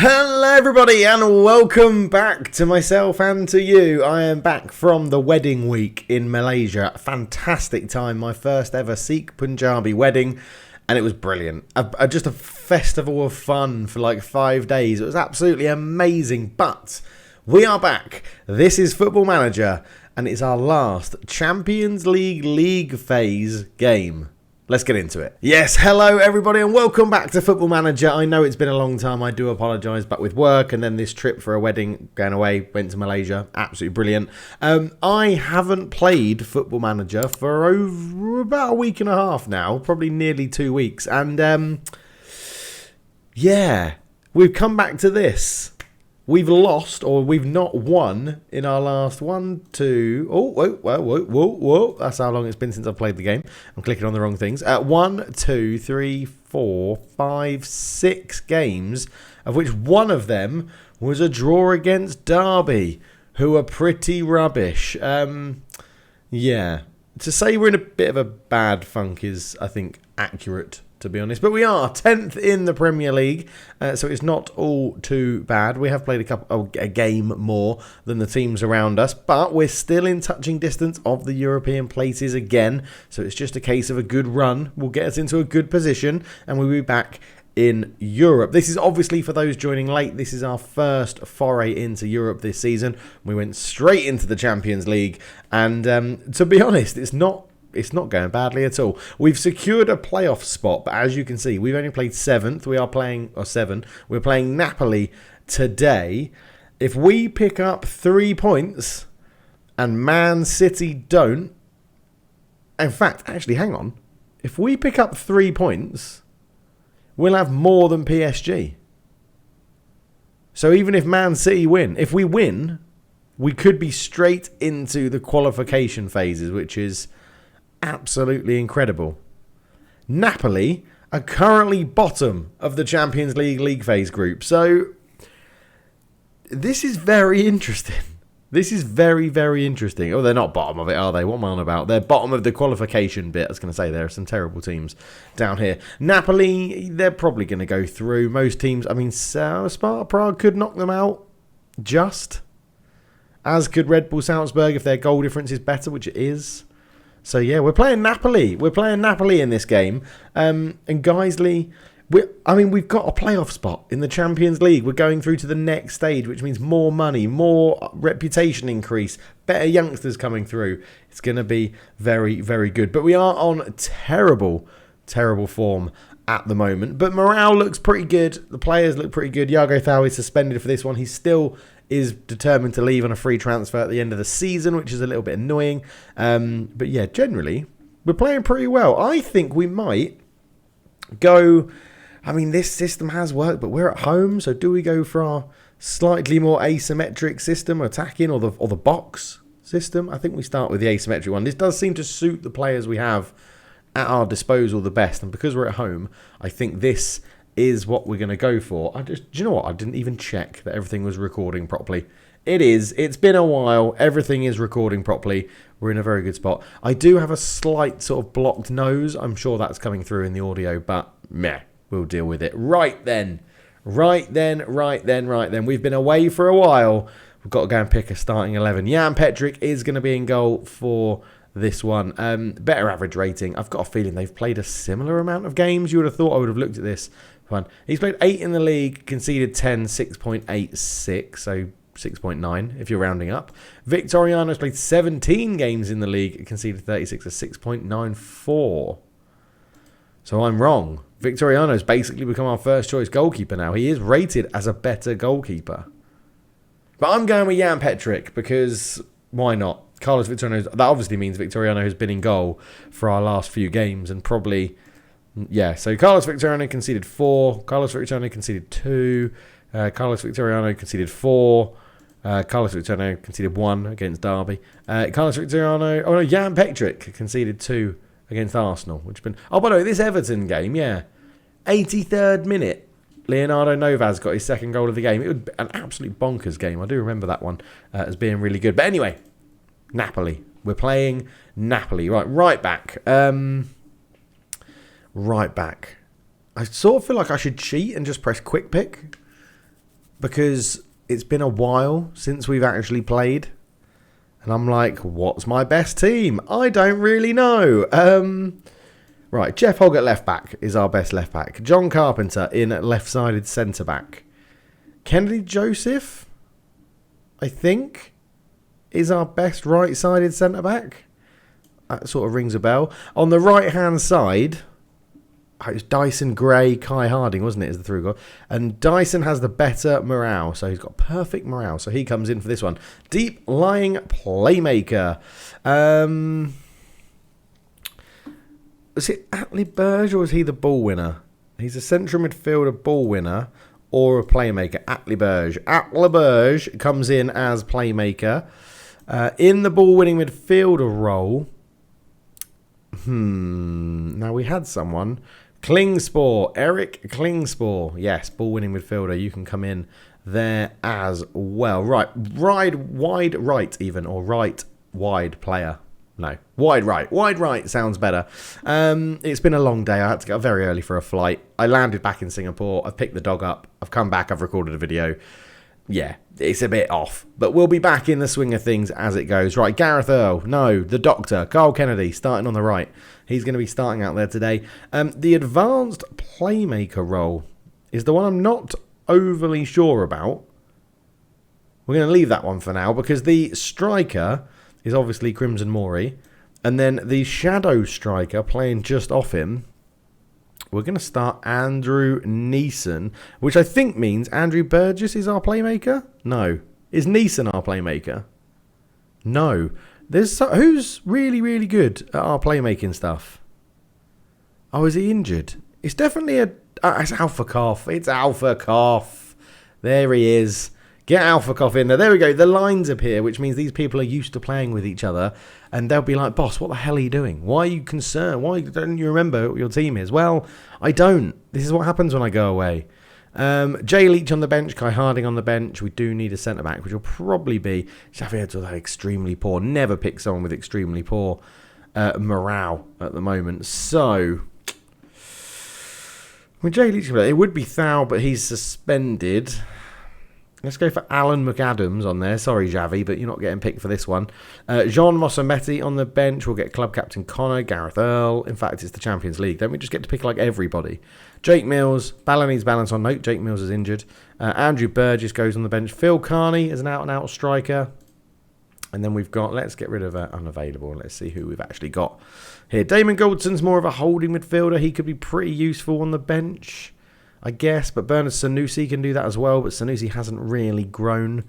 Hello everybody and welcome back to myself and to you. I am back from the wedding week in Malaysia. Fantastic time, my first ever Sikh Punjabi wedding, and it was brilliant. Just a festival of fun for like 5 days. It was absolutely amazing, but we are back. This is Football Manager and it's our last Champions League phase game. Let's get into it. Yes, hello everybody and welcome back to Football Manager. I know it's been a long time, I do apologise, but with work and then this trip for a wedding, going away, went to Malaysia, absolutely brilliant. I haven't played Football Manager for over about a week and a half now, probably nearly 2 weeks. And yeah, we've come back to this. We've lost, or we've not won, in our last one, two... Oh, whoa. That's how long it's been since I've played the game. I'm clicking on the wrong things. 1, 2, 3, 4, 5, 6 games, of which one of them was a draw against Derby, who are pretty rubbish. Yeah. To say we're in a bit of a bad funk is, I think, accurate, to be honest. But we are 10th in the Premier League, so it's not all too bad. We have played a game more than the teams around us, but we're still in touching distance of the European places again. So it's just a case of a good run will get us into a good position, and we'll be back in Europe. This is obviously, for those joining late, this is our first foray into Europe this season. We went straight into the Champions League, and to be honest, it's not going badly at all. We've secured a playoff spot, but as you can see, we've only played 7th. We're playing Napoli today. If we pick up 3 points and Man City don't, in fact, actually, hang on. If we pick up 3 points, we'll have more than PSG. So even if Man City win, if we win, we could be straight into the qualification phases, which is absolutely incredible. Napoli are currently bottom of the Champions League phase group. So this is very interesting. This is very, very interesting. Oh, they're not bottom of it, are they? What am I on about? They're bottom of the qualification bit. I was going to say there are some terrible teams down here. Napoli, they're probably going to go through. Most teams, I mean, Sparta Prague could knock them out. Just. As could Red Bull Salzburg if their goal difference is better, which it is. So yeah, we're playing Napoli. We're playing Napoli in this game. And Guiseley, we've got a playoff spot in the Champions League. We're going through to the next stage, which means more money, more reputation increase, better youngsters coming through. It's going to be very, very good. But we are on terrible form at the moment. But morale looks pretty good. The players look pretty good. Yago Thau is suspended for this one. He still is determined to leave on a free transfer at the end of the season, which is a little bit annoying. But yeah, generally, we're playing pretty well. I think we might go... I mean, this system has worked, but we're at home, so do we go for our slightly more asymmetric system, attacking, or the box system? I think we start with the asymmetric one. This does seem to suit the players we have at our disposal the best, and because we're at home, I think this is what we're going to go for. Do you know what? I didn't even check that everything was recording properly. It is. It's been a while. Everything is recording properly. We're in a very good spot. I do have a slight sort of blocked nose. I'm sure that's coming through in the audio, but meh. We'll deal with it. Right then. We've been away for a while. We've got to go and pick a starting 11. Jan Petric is going to be in goal for this one. Better average rating. I've got a feeling they've played a similar amount of games. You would have thought I would have looked at this one. He's played 8 in the league, conceded 10, 6.86, so 6.9 if you're rounding up. Victoriano's played 17 games in the league, conceded 36, a 6.94. So I'm wrong. Victoriano's basically become our first choice goalkeeper now. He is rated as a better goalkeeper. But I'm going with Jan Petric because why not? Carlos Victoriano, that obviously means Victoriano has been in goal for our last few games and probably, yeah. So Carlos Victoriano conceded 4. Carlos Victoriano conceded 2. Carlos Victoriano conceded 4. Carlos Victoriano conceded 1 against Derby. Jan Petric conceded 2 against Arsenal, which has been... Oh, by the way, this Everton game, yeah. 83rd minute, Leonardo Novas got his second goal of the game. It was an absolute bonkers game. I do remember that one as being really good. But anyway, Napoli. We're playing Napoli. Right back. Right back. I sort of feel like I should cheat and just press quick pick. because it's been a while since we've actually played. And I'm like, what's my best team? I don't really know. Right, Jeff Hogg at left back is our best left back. John Carpenter in at left-sided centre back. Kennedy Joseph, I think, is our best right-sided centre back. That sort of rings a bell. On the right-hand side, it was Dyson Gray, Kai Harding, wasn't it, as the through goal? And Dyson has the better morale, so he's got perfect morale. So he comes in for this one. Deep lying playmaker. Was it Atlee Burge or was he the ball winner? He's a central midfielder ball winner or a playmaker. Atlee Burge. Atlee Burge comes in as playmaker. In the ball winning midfielder role. Now we had someone. Klingspor. Eric Klingspor. Yes, ball winning midfielder. You can come in there as well. Right. Wide right even. Or right wide player. No, wide right. Wide right sounds better. It's been a long day. I had to get up very early for a flight. I landed back in Singapore. I've picked the dog up. I've come back. I've recorded a video. Yeah, it's a bit off. But we'll be back in the swing of things as it goes. Right, Gareth Earl. No, the Doctor. Carl Kennedy starting on the right. He's going to be starting out there today. The advanced playmaker role is the one I'm not overly sure about. We're going to leave that one for now because the striker is obviously Crimson Mori. And then the shadow striker playing just off him, we're going to start Andrew Neeson, which I think means Andrew Burgess is our playmaker? No. Is Neeson our playmaker? No. Who's really, really good at our playmaking stuff? Oh, is he injured? It's definitely it's Alpha Cough. It's Alpha Cough. There he is. Get Alpha Cough in there. There we go. The lines appear, which means these people are used to playing with each other. And they'll be like, boss, what the hell are you doing? Why are you concerned? Why don't you remember what your team is? Well, I don't. This is what happens when I go away. Jay Leach on the bench. Kai Harding on the bench. We do need a centre-back, which will probably be Xavier Dourdan, extremely poor. Never pick someone with extremely poor morale at the moment. So, with Jay Leach, it would be Thou, but he's suspended. Let's go for Alan McAdams on there. Sorry, Javi, but you're not getting picked for this one. Jean Mossametti on the bench. We'll get club captain Connor, Gareth Earl. In fact, it's the Champions League. Don't we just get to pick like everybody? Jake Mills. Bala needs balance on note. Jake Mills is injured. Andrew Burgess goes on the bench. Phil Carney is an out-and-out striker. And then we've got, let's get rid of unavailable. Let's see who we've actually got here. Damon Goldson's more of a holding midfielder. He could be pretty useful on the bench, I guess, but Bernard Sanusi can do that as well, but Sanusi hasn't really grown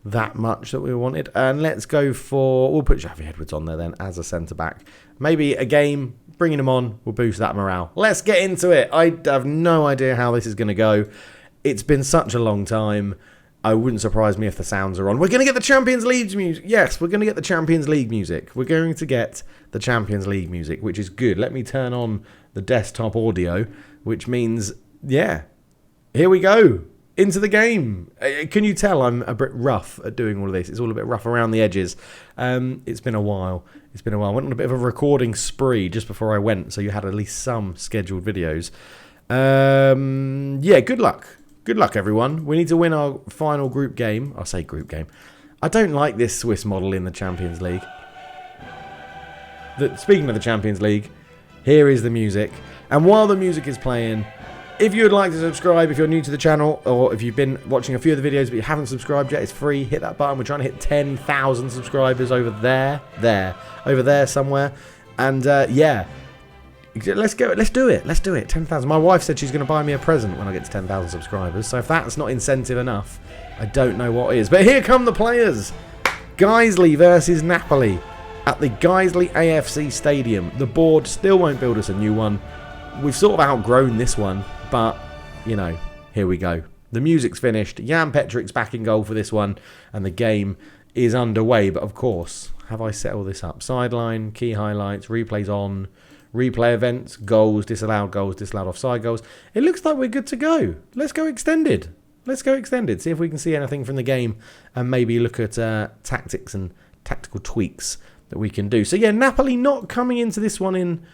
that much that we wanted. And let's go for, we'll put Xavi Edwards on there then as a centre-back. Maybe a game, bringing him on will boost that morale. Let's get into it. I have no idea how this is going to go. It's been such a long time. I wouldn't surprise me if the sounds are on. We're going to get the Champions League music. Yes, we're going to get the Champions League music. We're going to get the Champions League music, which is good. Let me turn on the desktop audio, which means... yeah, here we go. Into the game. Can you tell I'm a bit rough at doing all of this? It's all a bit rough around the edges. It's been a while. I went on a bit of a recording spree just before I went, so you had at least some scheduled videos. Yeah, good luck. Good luck, everyone. We need to win our final group game. I'll say group game. I don't like this Swiss model in the Champions League. Speaking of the Champions League, here is the music. And while the music is playing, if you would like to subscribe, if you're new to the channel, or if you've been watching a few of the videos but you haven't subscribed yet, it's free. Hit that button. We're trying to hit 10,000 subscribers over there somewhere. And yeah, let's go. Let's do it. 10,000. My wife said she's going to buy me a present when I get to 10,000 subscribers. So if that's not incentive enough, I don't know what is. But here come the players. Guiseley versus Napoli at the Guiseley AFC Stadium. The board still won't build us a new one. We've sort of outgrown this one, but, you know, here we go. The music's finished. Jan Petrik's back in goal for this one, and the game is underway. But, of course, have I set all this up? Sideline, key highlights, replays on, replay events, goals, disallowed offside goals. It looks like we're good to go. Let's go extended. See if we can see anything from the game and maybe look at tactics and tactical tweaks that we can do. So, yeah, Napoli not coming into this one in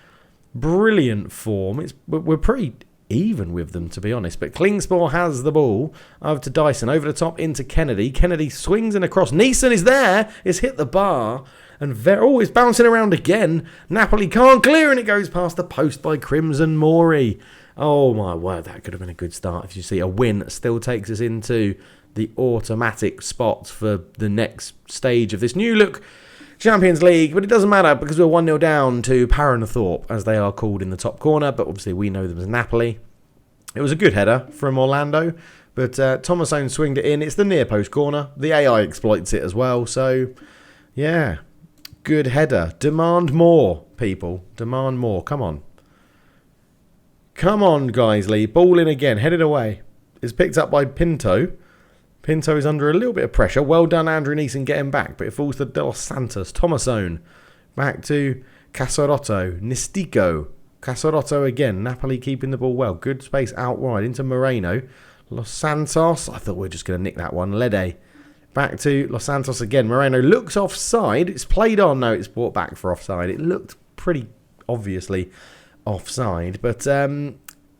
brilliant form. We're pretty even with them, to be honest. But Klingspor has the ball over to Dyson, over the top into Kennedy. Kennedy swings in across. Neeson is there. It's hit the bar. And it's bouncing around again. Napoli can't clear, and it goes past the post by Crimson Mori. Oh my word, that could have been a good start. If you see, a win still takes us into the automatic spot for the next stage of this new look Champions League, but it doesn't matter because we're 1-0 down to Paranthorpe, as they are called in the top corner, but obviously we know them as Napoli. It was a good header from Orlando, but Thomasone swinged it in. It's the near post corner. The AI exploits it as well, so yeah, good header. Demand more, people. Demand more. Come on. Come on, Guiseley. Ball in again. Headed away. It's picked up by Pinto. Pinto is under a little bit of pressure. Well done, Andrew Neeson, getting back. But it falls to De Los Santos. Thomasone. Back to Casorotto. Nistico. Casorotto again. Napoli keeping the ball well. Good space out wide into Moreno. Los Santos. I thought we were just going to nick that one. Lede. Back to Los Santos again. Moreno looks offside. It's played on. No, it's brought back for offside. It looked pretty obviously offside. But,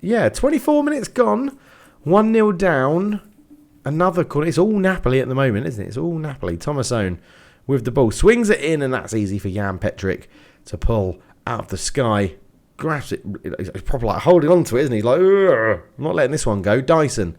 yeah, 24 minutes gone. 1-0 down. Another corner. It's all Napoli at the moment, isn't it? It's all Napoli. Thomasone with the ball. Swings it in, and that's easy for Jan Petric to pull out of the sky. Grabs it. He's probably like holding on to it, isn't he? He's like, I'm not letting this one go. Dyson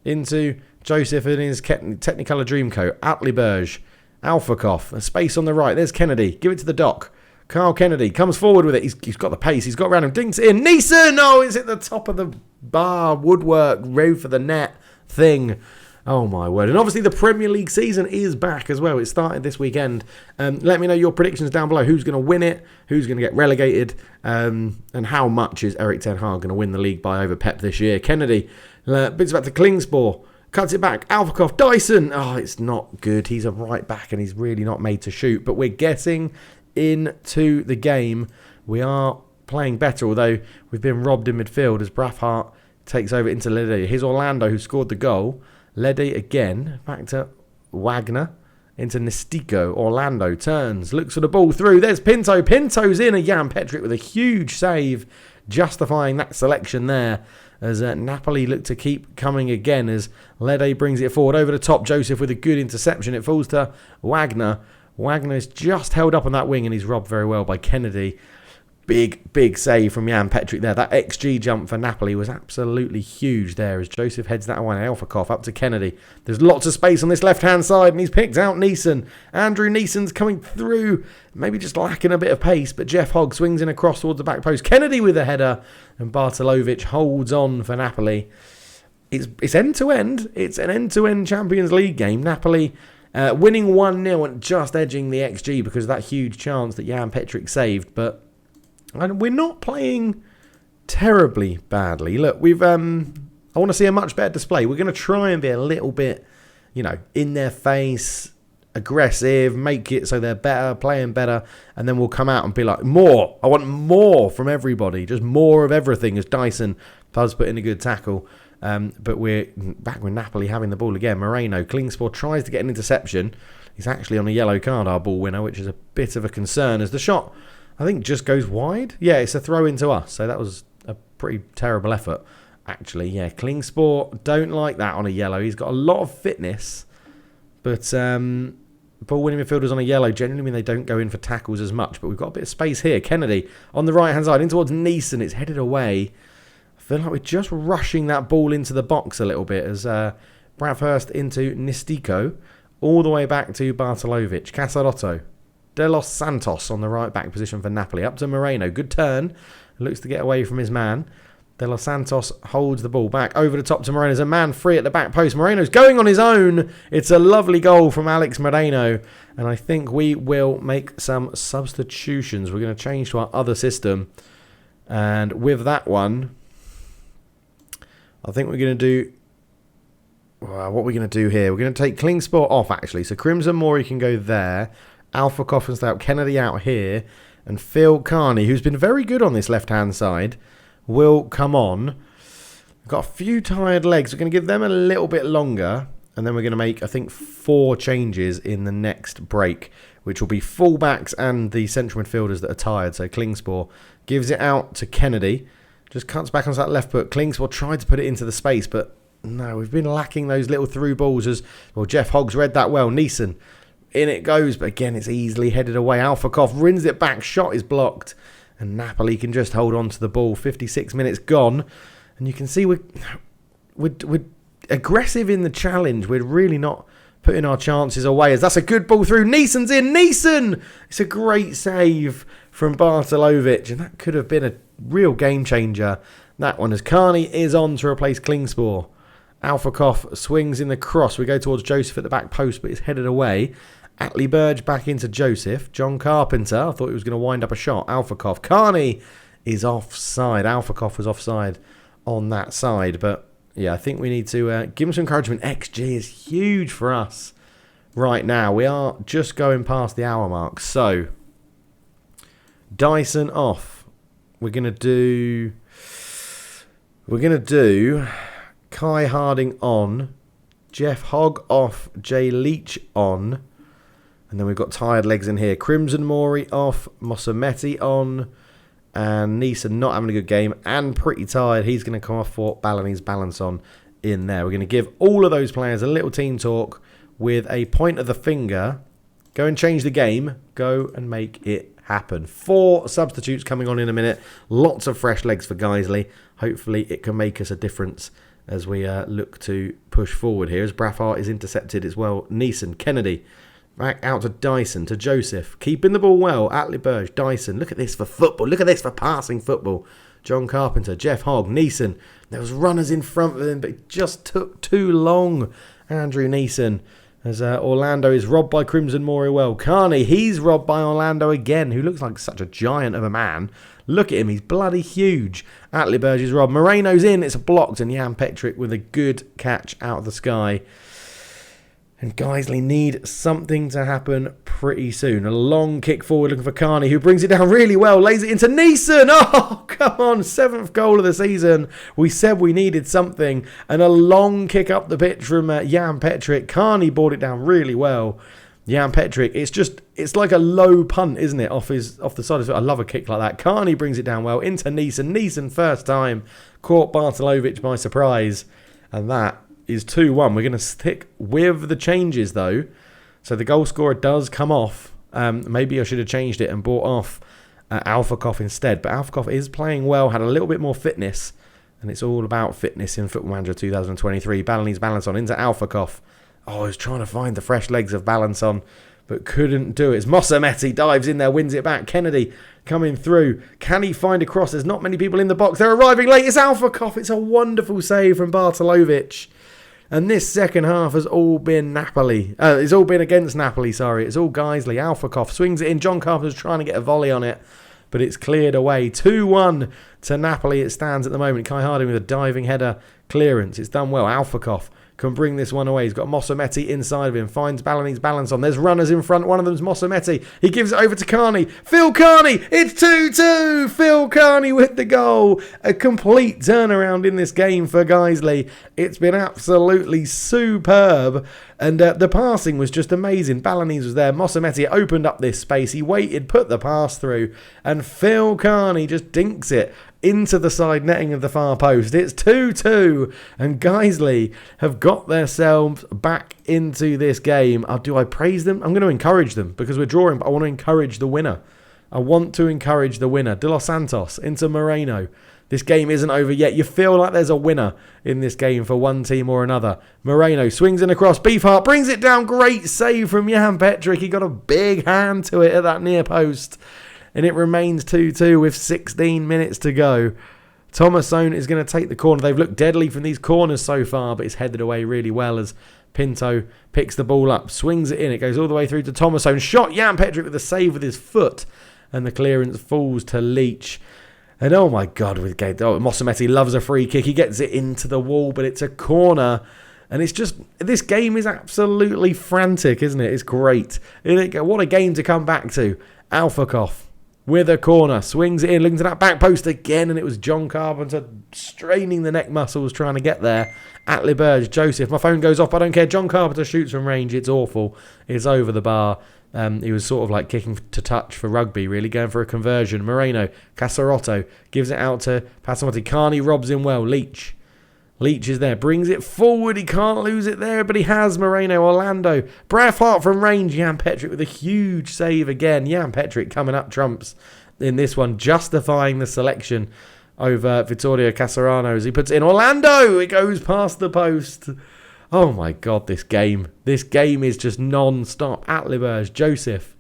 into Joseph in his Technicolor Dreamcoat. Atliberge. Alphakov. A space on the right. There's Kennedy. Give it to the Doc. Carl Kennedy comes forward with it. He's got the pace. He's got around him. Dinks it in. Neeson! Oh, it's at the top of the bar. Woodwork. Roof of the net thing. Oh, my word. And obviously the Premier League season is back as well. It started this weekend. Let me know your predictions down below. Who's going to win it? Who's going to get relegated? And how much is Erik ten Hag going to win the league by over Pep this year? Kennedy bits back to Klingspor. Cuts it back. Alphakov. Dyson. Oh, it's not good. He's a right back and he's really not made to shoot. But we're getting into the game. We are playing better, although we've been robbed in midfield as Braffhart takes over into Lede. Here's Orlando, who scored the goal. Lede again, back to Wagner, into Nistico. Orlando turns, looks for the ball through. There's Pinto. Pinto's in. A Jan Petric with a huge save, justifying that selection there. As Napoli look to keep coming again as Lede brings it forward over the top. Joseph with a good interception. It falls to Wagner. Wagner's just held up on that wing and he's robbed very well by Kennedy. Big save from Jan Petric there. That XG jump for Napoli was absolutely huge there as Joseph heads that one. Alphakov up to Kennedy. There's lots of space on this left-hand side and he's picked out Neeson. Andrew Neeson's coming through. Maybe just lacking a bit of pace, but Jeff Hogg swings in across towards the back post. Kennedy with a header and Bartolovic holds on for Napoli. It's end-to-end. It's an end-to-end Champions League game. Napoli winning 1-0 and just edging the XG because of that huge chance that Jan Petric saved, but we're not playing terribly badly. Look, I want to see a much better display. We're going to try and be a little bit, in their face, aggressive, make it so they're better, playing better, and then we'll come out and be like, more. I want more from everybody, just more of everything as Dyson does put in a good tackle. But we're back with Napoli having the ball again. Moreno, Klingspor tries to get an interception. He's actually on a yellow card, our ball winner, which is a bit of a concern as the shot, I think, just goes wide. Yeah, it's a throw into us. So that was a pretty terrible effort, actually. Yeah, Klingspor don't like that on a yellow. He's got a lot of fitness, but ball-winning midfielders on a yellow generally mean they don't go in for tackles as much. But we've got a bit of space here. Kennedy on the right-hand side in towards Neeson. It's headed away. I feel like we're just rushing that ball into the box a little bit as Bradhurst into Nistico. All the way back to Bartolovic. Casorotto. De Los Santos on the right back position for Napoli. Up to Moreno. Good turn. Looks to get away from his man. De Los Santos holds the ball back. Over the top to Moreno. There's a man free at the back post. Moreno's going on his own. It's a lovely goal from Alex Moreno. And I think we will make some substitutions. We're going to change to our other system. And with that one, I think we're going to do... what we're going to do here? We're going to take Klingspor off, actually. So Crimson Mori can go there. Alphakov and stay out. Kennedy out here. And Phil Carney, who's been very good on this left-hand side, will come on. Got a few tired legs. We're going to give them a little bit longer. And then we're going to make, I think, 4 changes in the next break, which will be fullbacks and the central midfielders that are tired. So Klingspor gives it out to Kennedy. Just cuts back onto that left foot. Klingsborg tried to put it into the space, but no, we've been lacking those little through balls as well. Jeff Hogg's read that well. Neeson, in it goes, but again, it's easily headed away. Alphakoff rins it back. Shot is blocked, and Napoli can just hold on to the ball. 56 minutes gone, and you can see we're aggressive in the challenge. We're really not putting our chances away, as that's a good ball through. Neeson's in. Neeson! It's a great save from Bartolovic, and that could have been a real game changer. That one, as Carney is on to replace Klingsborg. Alphakoff swings in the cross. We go towards Joseph at the back post, but it's headed away. Atlee Burge back into Joseph. John Carpenter, I thought he was going to wind up a shot. Alphakoff. Carney is offside. Alphakoff was offside on that side, but yeah, I think we need to give him some encouragement. XG is huge for us right now. We are just going past the hour mark. So, Dyson off. We're going to do Kai Harding on. Jeff Hogg off. Jay Leach on. And then we've got tired legs in here. Crimson Mori off. Mosametti on. And Neeson not having a good game and pretty tired. He's going to come off for Balinese balance on in there. We're going to give all of those players a little team talk with a point of the finger. Go and change the game. Go and make it happen. 4 substitutes coming on in a minute. Lots of fresh legs for Guiseley. Hopefully it can make us a difference as we look to push forward here. As Braffart is intercepted as well. Neeson, Kennedy. Back out to Dyson, to Joseph. Keeping the ball well. Atlee Burge, Dyson. Look at this for football. Look at this for passing football. John Carpenter, Jeff Hogg, Neeson. There was runners in front of him, but it just took too long. Andrew Neeson. As Orlando is robbed by Crimson Moriwell. Carney, he's robbed by Orlando again, who looks like such a giant of a man. Look at him, he's bloody huge. Atlee Burge is robbed. Moreno's in, it's blocked, and Jan Petrick with a good catch out of the sky. And Guiseley need something to happen pretty soon. A long kick forward looking for Carney, who brings it down really well. Lays it into Neeson. Oh, come on. 7th goal of the season. We said we needed something. And a long kick up the pitch from Jan Petrick. Carney brought it down really well. Jan Petrick, it's like a low punt, isn't it? Off the side of it. I love a kick like that. Carney brings it down well into Neeson. Neeson first time caught Bartolovic by surprise. And that is 2-1. We're going to stick with the changes though. So the goal scorer does come off. Maybe I should have changed it and brought off Alphakoff instead. But Alphakoff is playing well, had a little bit more fitness. And it's all about fitness in Football Manager 2023. Balinese balance on into Alphakoff. Oh, I was trying to find the fresh legs of balance on, but couldn't do it. As Mosametti dives in there, wins it back. Kennedy coming through. Can he find a cross? There's not many people in the box. They're arriving late. It's Alphakoff. It's a wonderful save from Bartolovic. And this second half has all been Napoli. It's all been against Napoli, sorry. It's all Guiseley. Alphakoff swings it in. John Carpenter's trying to get a volley on it, but it's cleared away. 2-1 to Napoli. It stands at the moment. Kai Harding with a diving header clearance. It's done well. Alphakoff can bring this one away. He's got Mosametti inside of him. Finds Balinese balance on. There's runners in front. One of them's Mosametti. He gives it over to Carney. Phil Carney. It's 2-2. Phil Carney with the goal. A complete turnaround in this game for Guiseley. It's been absolutely superb. And the passing was just amazing. Balinese was there. Mosametti opened up this space. He waited, put the pass through. And Phil Carney just dinks it into the side netting of the far post. It's 2-2, and Guiseley have got themselves back into this game. Do I praise them? I'm going to encourage them because we're drawing, but I want to encourage the winner. I want to encourage the winner. De Los Santos into Moreno. This game isn't over yet. You feel like there's a winner in this game for one team or another. Moreno swings in across. Beefheart brings it down. Great save from Jan Petrick. He got a big hand to it at that near post. And it remains 2-2 with 16 minutes to go. Thomasone is going to take the corner. They've looked deadly from these corners so far, but it's headed away really well as Pinto picks the ball up, swings it in. It goes all the way through to Thomasone. Shot Jan Petrick with a save with his foot. And the clearance falls to Leach. And oh my God, Mosametti loves a free kick. He gets it into the wall, but it's a corner. And it's just, this game is absolutely frantic, isn't it? It's great. What a game to come back to. Alphakoff with a corner, swings it in, looking to that back post again, and it was John Carpenter straining the neck muscles trying to get there. Atlee Burge, Joseph, my phone goes off, I don't care. John Carpenter shoots from range, it's awful. It's over the bar. He was sort of like kicking to touch for rugby, really, going for a conversion. Moreno, Casarotto gives it out to Passamonti. Carney robs him well. Leach is there, brings it forward. He can't lose it there, but he has. Moreno, Orlando. Braithwaite from range. Jan Petrick with a huge save again. Jan Petrick coming up trumps in this one, justifying the selection over Vittorio Casarano as he puts it in. Orlando! It goes past the post. Oh my God, this game. This game is just non-stop. Atliberge, Joseph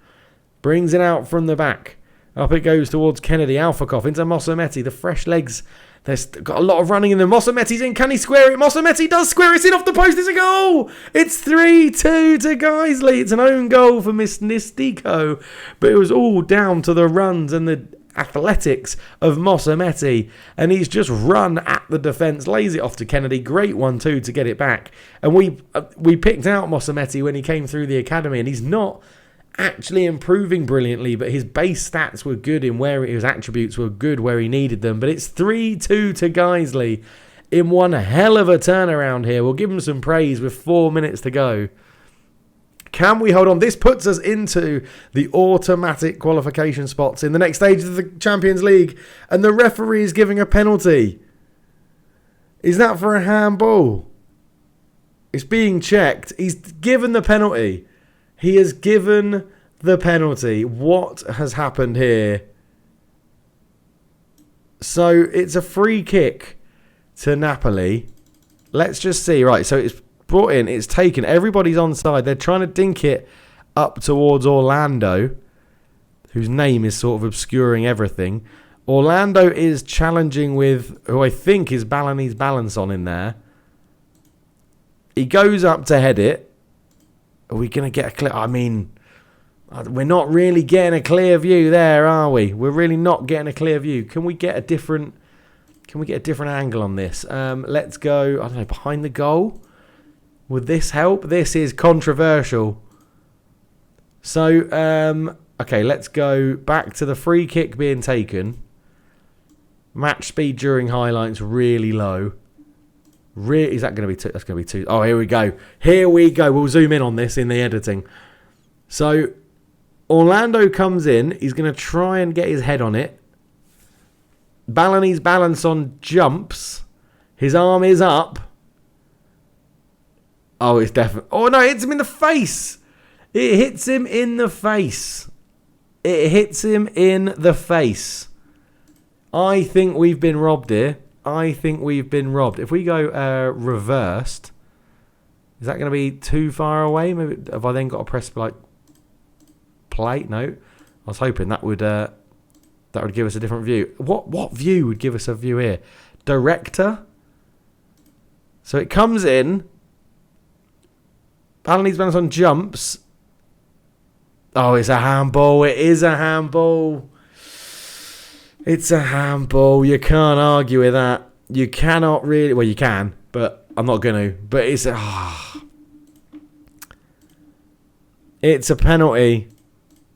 brings it out from the back. Up it goes towards Kennedy. Alphakoff into Mossametti. The fresh legs. There's got a lot of running in them. Mossametti's in. Can he square it? Mossametti does square it. It's in off the post. It's a goal. It's 3-2 to Guiseley. It's an own goal for Miss Nistico. But it was all down to the runs and the athletics of Mossametti, and he's just run at the defence, lays it off to Kennedy. Great 1-2 to get it back. And we picked out Mossametti when he came through the academy, and he's not actually improving brilliantly, but his base stats were good in where his attributes were good where he needed them. But it's 3-2 to Guiseley in one hell of a turnaround here. We'll give him some praise with 4 minutes to go. Can we hold on? This puts us into the automatic qualification spots in the next stage of the Champions League. And the referee is giving a penalty. Is that for a handball? It's being checked. He's given the penalty. He has given the penalty. What has happened here? So it's a free kick to Napoli. Let's just see. Right, so it's brought in, it's taken, everybody's onside. They're trying to dink it up towards Orlando, whose name is sort of obscuring everything. Orlando is challenging with, who I think is Balinese balance on in there. He goes up to head it. Are we going to get a clear? I mean, we're not really getting a clear view there, are we? We're really not getting a clear view. Can we get a different angle on this? Let's go, I don't know, behind the goal. Would this help? This is controversial. So, okay, let's go back to the free kick being taken. Match speed during highlights really low. Is that going to be two? That's going to be two. Oh, here we go. Here we go. We'll zoom in on this in the editing. So, Orlando comes in. He's going to try and get his head on it. Balinese balance on jumps. His arm is up. Oh, it's definitely... Oh, no, it hits him in the face. It hits him in the face. It hits him in the face. I think we've been robbed here. I think we've been robbed. If we go reversed, is that going to be too far away? Maybe have I then got to press like play? No. I was hoping that would give us a different view. What view would give us a view here? Director. So it comes in. Balinese balance on jumps. Oh, it's a handball. It is a handball. It's a handball. You can't argue with that. You cannot really... Well, you can, but I'm not going to. But it's a... It's a penalty.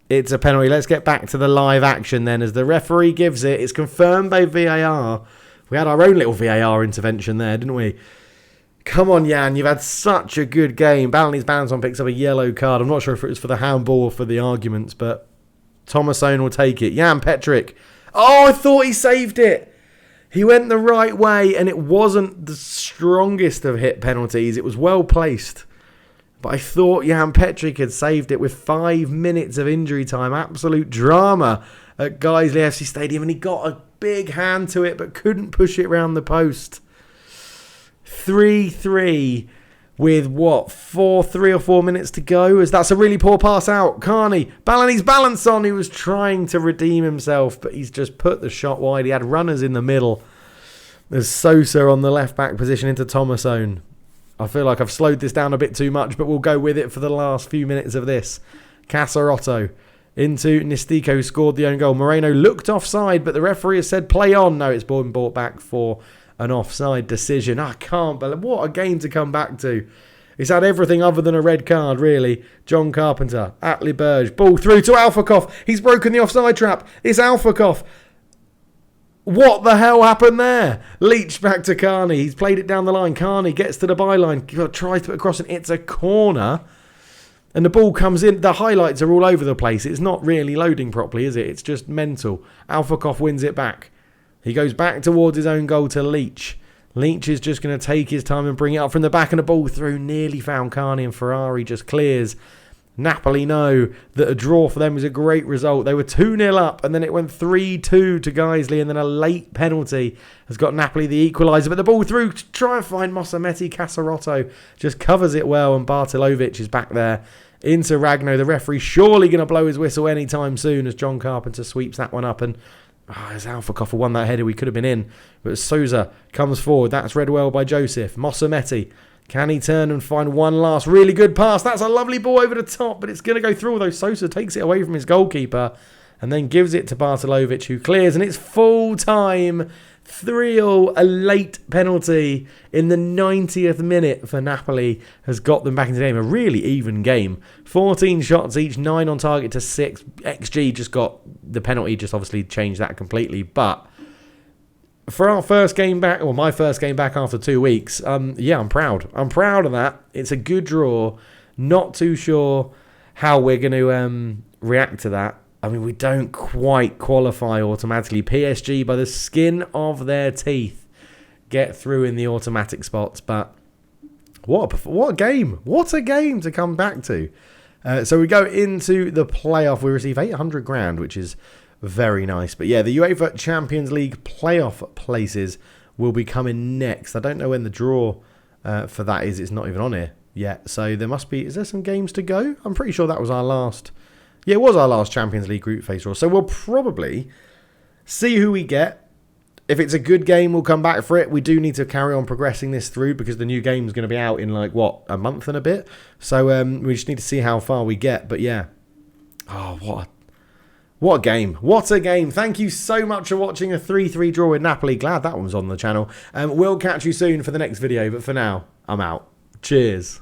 It's a penalty. Let's get back to the live action then. As the referee gives it, it's confirmed by VAR. We had our own little VAR intervention there, didn't we? Come on, Jan. You've had such a good game. Balinese Banson picks up a yellow card. I'm not sure if it was for the handball or for the arguments, but Thomasone will take it. Jan Petrick. Oh, I thought he saved it. He went the right way, and it wasn't the strongest of hit penalties. It was well placed. But I thought Jan Petrick had saved it with 5 minutes of injury time. Absolute drama at Guiseley FC Stadium, and he got a big hand to it, but couldn't push it round the post. 3-3 with 3 or 4 minutes to go, as that's a really poor pass out. Carney, Balinese balance on. He was trying to redeem himself, but he's just put the shot wide. He had runners in the middle. There's Sosa on the left back position into Thomasone. I feel like I've slowed this down a bit too much, but we'll go with it for the last few minutes of this. Casarotto into Nistico, who scored the own goal. Moreno looked offside, but the referee has said play on. No, it's been brought back for an offside decision. I can't believe... What a game to come back to. He's had everything other than a red card, really. John Carpenter, Atli Burge, ball through to Alphakoff. He's broken the offside trap. It's Alphakoff. What the hell happened there? Leach back to Carney. He's played it down the line. Carney gets to the byline. Tries to put it across, and it's a corner. And the ball comes in. The highlights are all over the place. It's not really loading properly, is it? It's just mental. Alphakoff wins it back. He goes back towards his own goal to Leach. Leach is just going to take his time and bring it up from the back, and the ball through. Nearly found Carney, and Ferrari just clears. Napoli know that a draw for them is a great result. They were 2-0 up, and then it went 3-2 to Guiseley, and then a late penalty has got Napoli the equaliser. But the ball through to try and find Mossametti. Casarotto just covers it well, and Bartolovic is back there into Ragno. The referee surely going to blow his whistle anytime soon as John Carpenter sweeps that one up, and as Alphakoff won that header, we could have been in. But Souza comes forward. That's read well by Joseph. Mossametti. Can he turn and find one last really good pass? That's a lovely ball over the top, but it's going to go through, although Souza takes it away from his goalkeeper and then gives it to Bartolovic, who clears, and it's full time. 3-0, a late penalty in the 90th minute for Napoli has got them back into the game. A really even game. 14 shots each, 9 on target to 6. XG just got the penalty, just obviously changed that completely. But for our first game back, or my first game back after 2 weeks, yeah, I'm proud. I'm proud of that. It's a good draw. Not too sure how we're going to react to that. I mean, we don't quite qualify automatically. PSG, by the skin of their teeth, get through in the automatic spots. But what a game. What a game to come back to. So we go into the playoff. We receive 800 grand, which is very nice. But yeah, the UEFA Champions League playoff places will be coming next. I don't know when the draw for that is. It's not even on here yet. So there must be... Is there some games to go? I'm pretty sure that was our last... Yeah, it was our last Champions League group phase draw. So we'll probably see who we get. If it's a good game, we'll come back for it. We do need to carry on progressing this through because the new game is going to be out in like, what, a month and a bit? So we just need to see how far we get. But yeah. Oh, what a game. What a game. Thank you so much for watching a 3-3 draw with Napoli. Glad that one was on the channel. We'll catch you soon for the next video. But for now, I'm out. Cheers.